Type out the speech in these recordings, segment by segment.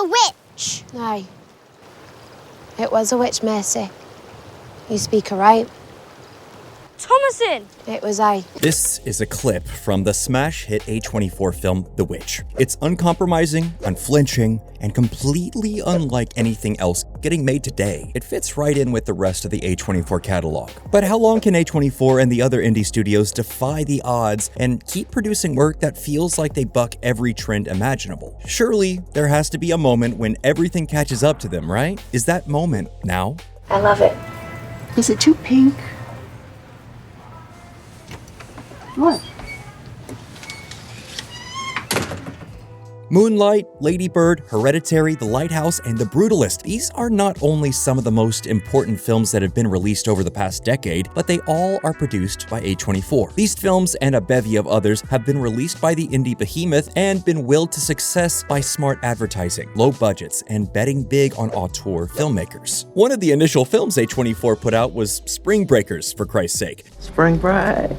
a witch. Aye. It was a witch, Mercy. You speak right. Thomasin! It was I. This is a clip from the smash hit A24 film The Witch. It's uncompromising, unflinching, and completely unlike anything else getting made today. It fits right in with the rest of the A24 catalog. But how long can A24 and the other indie studios defy the odds and keep producing work that feels like they buck every trend imaginable? Surely there has to be a moment when everything catches up to them, right? Is that moment now? I love it. Is it too pink? What? Moonlight, Lady Bird, Hereditary, The Lighthouse, and The Brutalist. These are not only some of the most important films that have been released over the past decade, but they all are produced by A24. These films and a bevy of others have been released by the indie behemoth and been willed to success by smart advertising, low budgets, and betting big on auteur filmmakers. One of the initial films A24 put out was Spring Breakers, for Christ's sake. Spring break.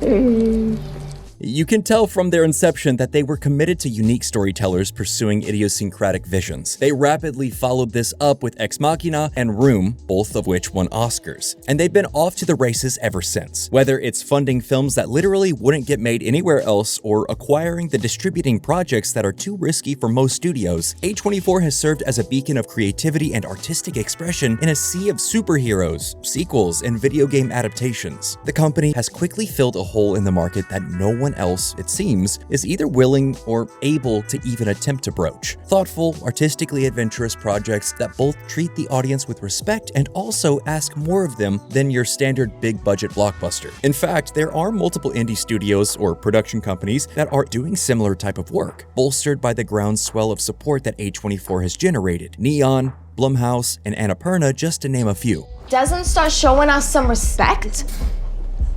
You can tell from their inception that they were committed to unique storytellers pursuing idiosyncratic visions. They rapidly followed this up with Ex Machina and Room, both of which won Oscars. And they've been off to the races ever since. Whether it's funding films that literally wouldn't get made anywhere else or acquiring the distributing projects that are too risky for most studios, A24 has served as a beacon of creativity and artistic expression in a sea of superheroes, sequels, and video game adaptations. The company has quickly filled a hole in the market that no one else, it seems, is either willing or able to even attempt to broach. Thoughtful, artistically adventurous projects that both treat the audience with respect and also ask more of them than your standard big-budget blockbuster. In fact, there are multiple indie studios or production companies that are doing similar type of work, bolstered by the groundswell of support that A24 has generated. Neon, Blumhouse, and Annapurna, just to name a few. Doesn't start showing us some respect,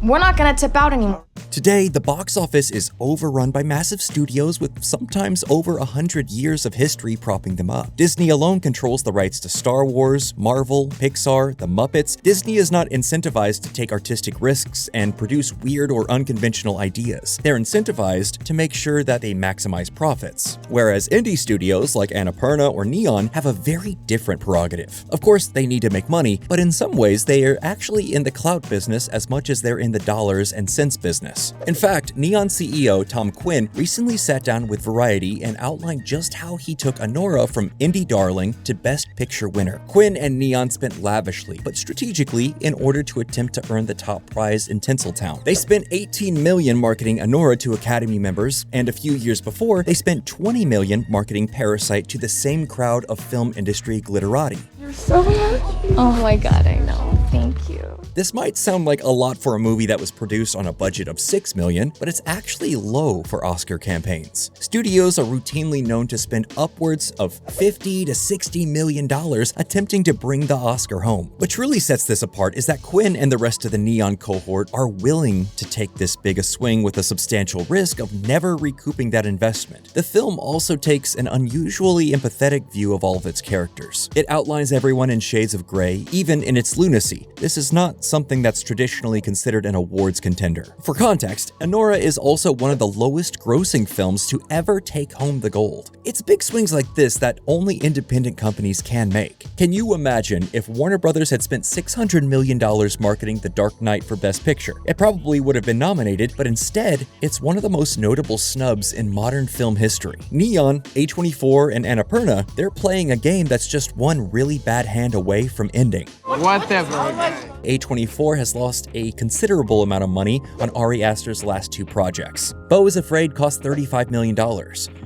we're not gonna tip out anymore. Today, the box office is overrun by massive studios with sometimes over 100 years of history propping them up. Disney alone controls the rights to Star Wars, Marvel, Pixar, The Muppets. Disney is not incentivized to take artistic risks and produce weird or unconventional ideas. They're incentivized to make sure that they maximize profits. Whereas indie studios like Annapurna or Neon have a very different prerogative. Of course, they need to make money, but in some ways, they are actually in the clout business as much as they're in the dollars and cents business. In fact, Neon CEO Tom Quinn recently sat down with Variety and outlined just how he took Anora from indie darling to Best Picture winner. Quinn and Neon spent lavishly, but strategically in order to attempt to earn the top prize in Tinseltown. They spent $18 million marketing Anora to Academy members, and a few years before, they spent $20 million marketing Parasite to the same crowd of film industry glitterati. You're so lucky. Oh my god, I know. Thank you. This might sound like a lot for a movie that was produced on a budget of $6 million, but it's actually low for Oscar campaigns. Studios are routinely known to spend upwards of $50 to $60 million attempting to bring the Oscar home. What truly sets this apart is that Quinn and the rest of the Neon cohort are willing to take this big a swing with a substantial risk of never recouping that investment. The film also takes an unusually empathetic view of all of its characters. It outlines everyone in shades of gray, even in its lunacy. This is not something that's traditionally considered an awards contender. For context, Anora is also one of the lowest grossing films to ever take home the gold. It's big swings like this that only independent companies can make. Can you imagine if Warner Brothers had spent $600 million marketing The Dark Knight for Best Picture? It probably would have been nominated, but instead, it's one of the most notable snubs in modern film history. Neon, A24, and Annapurna, they're playing a game that's just one really bad hand away from ending. Whatever. A24 has lost a considerable amount of money on Ari Aster's last two projects. Beau is Afraid cost $35 million.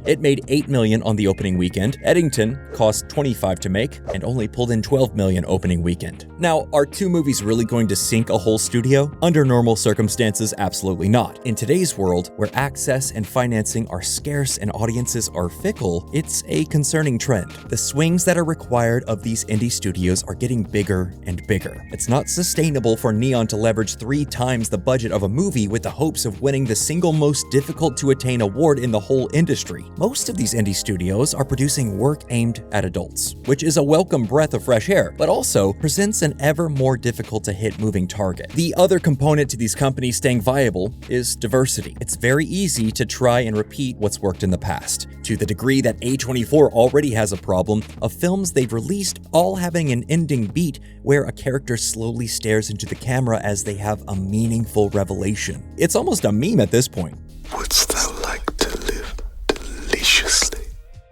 It made $8 million on the opening weekend. Eddington cost $25 to make and only pulled in $12 million opening weekend. Now, are two movies really going to sink a whole studio? Under normal circumstances, absolutely not. In today's world, where access and financing are scarce and audiences are fickle, it's a concerning trend. The swings that are required of these indie studios are getting bigger and bigger. It's not sustainable sustainable for Neon to leverage 3 times the budget of a movie with the hopes of winning the single most difficult to attain award in the whole industry. Most of these indie studios are producing work aimed at adults, which is a welcome breath of fresh air, but also presents an ever more difficult to hit moving target. The other component to these companies staying viable is diversity. It's very easy to try and repeat what's worked in the past, to the degree that A24 already has a problem of films they've released all having an ending beat where a character slowly stares into the camera as they have a meaningful revelation. It's almost a meme at this point. Wouldst thou like to live deliciously?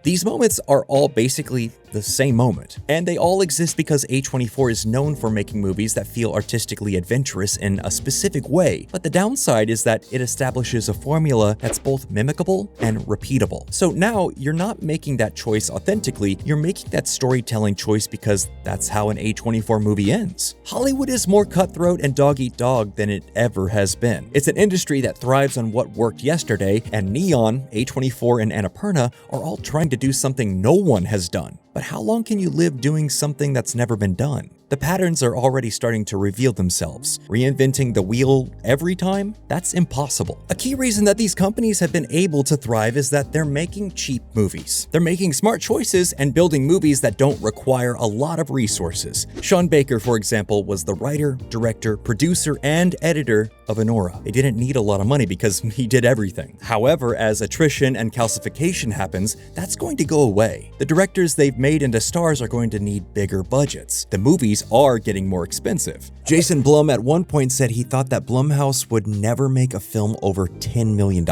These moments are all basically the same moment, and they all exist because A24 is known for making movies that feel artistically adventurous in a specific way, but the downside is that it establishes a formula that's both mimicable and repeatable. So now you're not making that choice authentically, you're making that storytelling choice because that's how an A24 movie ends. Hollywood is more cutthroat and dog-eat-dog than it ever has been. It's an industry that thrives on what worked yesterday, and Neon, A24, and Annapurna are all trying to do something no one has done. But how long can you live doing something that's never been done? The patterns are already starting to reveal themselves. Reinventing the wheel every time? That's impossible. A key reason that these companies have been able to thrive is that they're making cheap movies. They're making smart choices and building movies that don't require a lot of resources. Sean Baker, for example, was the writer, director, producer, and editor of Anora. They didn't need a lot of money because he did everything. However, as attrition and calcification happens, that's going to go away. The directors they've made into stars are going to need bigger budgets. The movies are getting more expensive. Jason Blum at one point said he thought that Blumhouse would never make a film over $10 million.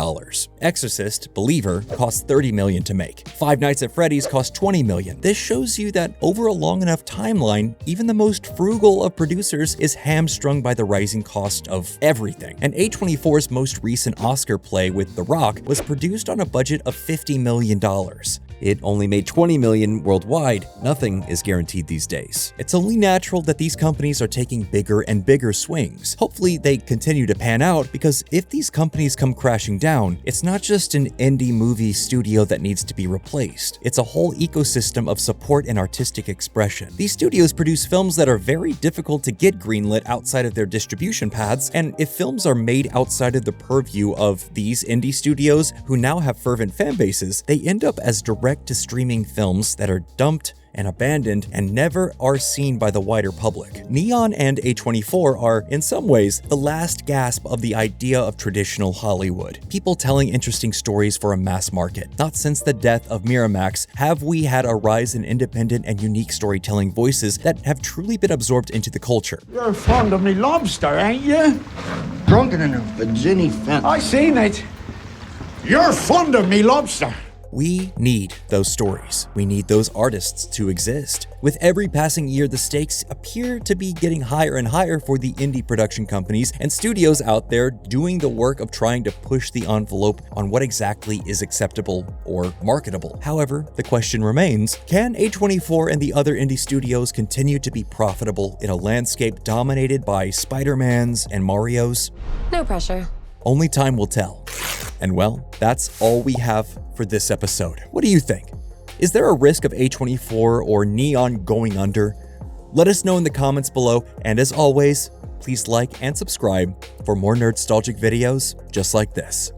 Exorcist, Believer, cost $30 million to make. Five Nights at Freddy's cost $20 million. This shows you that over a long enough timeline, even the most frugal of producers is hamstrung by the rising cost of everything. And A24's most recent Oscar play with The Rock was produced on a budget of $50 million. It only made $20 million worldwide. Nothing is guaranteed these days. It's only natural that these companies are taking bigger and bigger swings. Hopefully they continue to pan out, because if these companies come crashing down, it's not just an indie movie studio that needs to be replaced. It's a whole ecosystem of support and artistic expression. These studios produce films that are very difficult to get greenlit outside of their distribution paths, and if films are made outside of the purview of these indie studios who now have fervent fan bases, they end up as direct-to-streaming films that are dumped and abandoned and never are seen by the wider public. Neon and A24 are, in some ways, the last gasp of the idea of traditional Hollywood. People telling interesting stories for a mass market. Not since the death of Miramax have we had a rise in independent and unique storytelling voices that have truly been absorbed into the culture. You're fond of me lobster, ain't you? Drunken enough for Ginny Fent. I seen it. You're fond of me lobster. We need those stories. We need those artists to exist. With every passing year, the stakes appear to be getting higher and higher for the indie production companies and studios out there doing the work of trying to push the envelope on what exactly is acceptable or marketable. However, the question remains, can A24 and the other indie studios continue to be profitable in a landscape dominated by Spider-Mans and Marios? No pressure. Only time will tell. And well, that's all we have for this episode. What do you think? Is there a risk of A24 or Neon going under? Let us know in the comments below, and as always, please like and subscribe for more Nerdstalgic videos just like this.